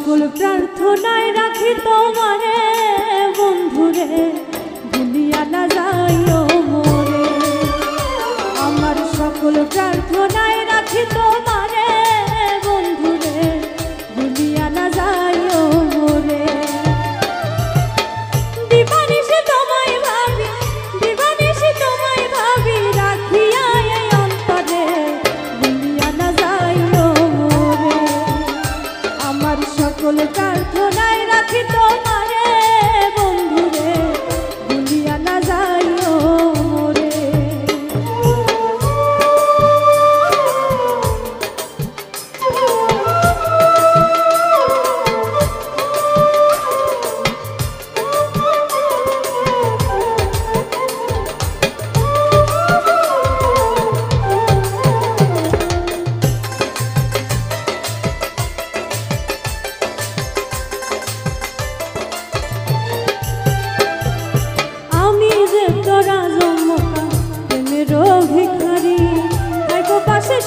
সকল প্রার্থনায় রাখি তোমারে বন্ধুরে, ভুলিয়া না যাইও মোরে। আমার সকল প্রার্থনায় রাখি তোমারে বন্ধুরে, ভুলিয়া না যাইও মোরে। দিবানিশি তোমায় ভাবি, দিবানিশি তোমায় ভাবি, রাখিয়া এই অন্তরে, ভুলিয়া না যাইও মোরে। আমার সকল প্রার্থনায় রাখি তোমারে বন্ধুরে, ভুলিয়া না যাইও মোরে।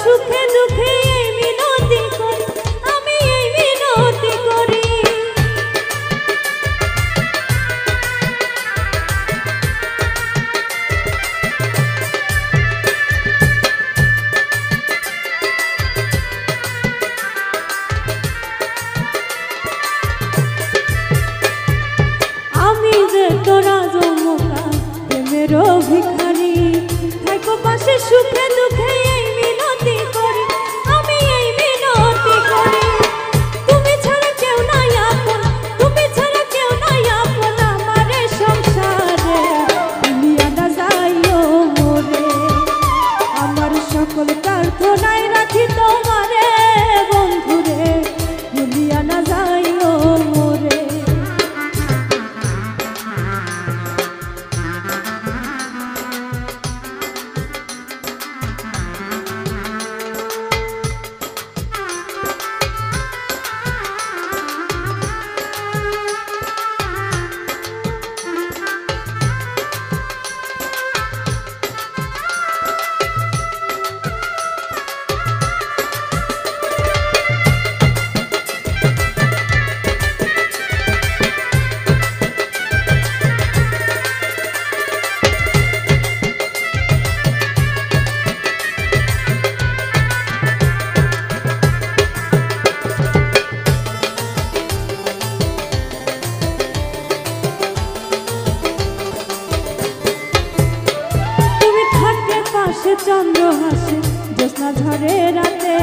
সুখে দুঃখে এই মিনতি করি, আমি এই মিনতি করি। আমি যে তোরা জমকা প্রেমের ভিখারি, থাকো পাশে সুখে দুঃখে এই মিনতি করি, আমি এই মিনতি করি। তুমি ছাড়া কেউ নাই আপন, তুমি ছাড়া কেউ নাই আপন আমারে সংসারে, ভুলিয়া না যাইও মোরে। আমার সকল প্রার্থনায় রাখি তোমারে বন্ধুরে, ভুলিয়া না যাইও মোরে। চন্দ্র হাসে জ্যোৎস্না ঝরে রাতে,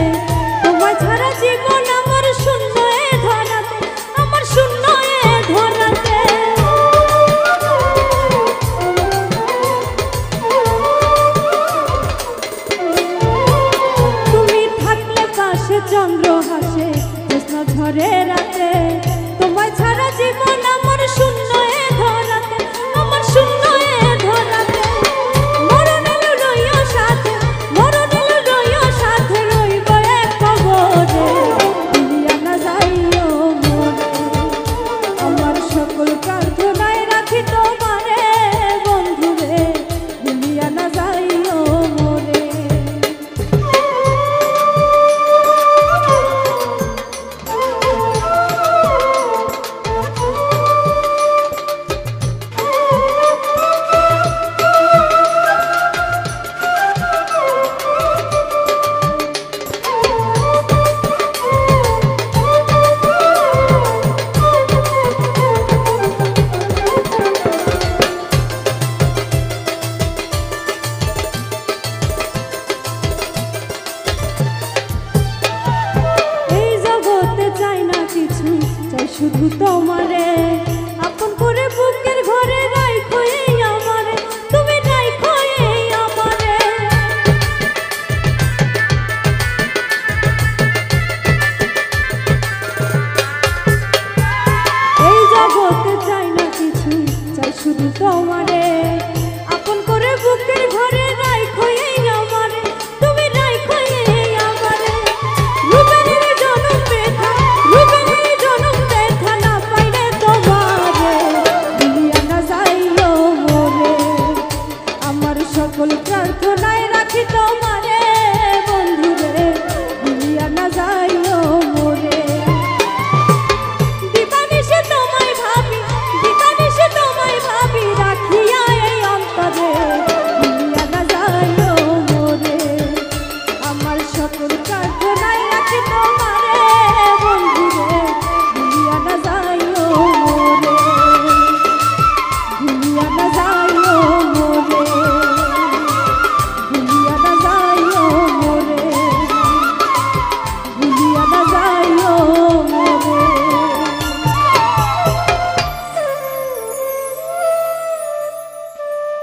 তোমায় ছাড়া জীবন আমার শূন্য এ ধরাতে, আমার শূন্য এ ধরাতে। তুমি থাকলে পাশে চন্দ্র হাসে জ্যোৎস্না ঝরে রাতে, তোমায় ছাড়া জীবন আমার শূন্য এ ধরাতে, আমার শূন্য এ ধরাতে। শুধু তোমার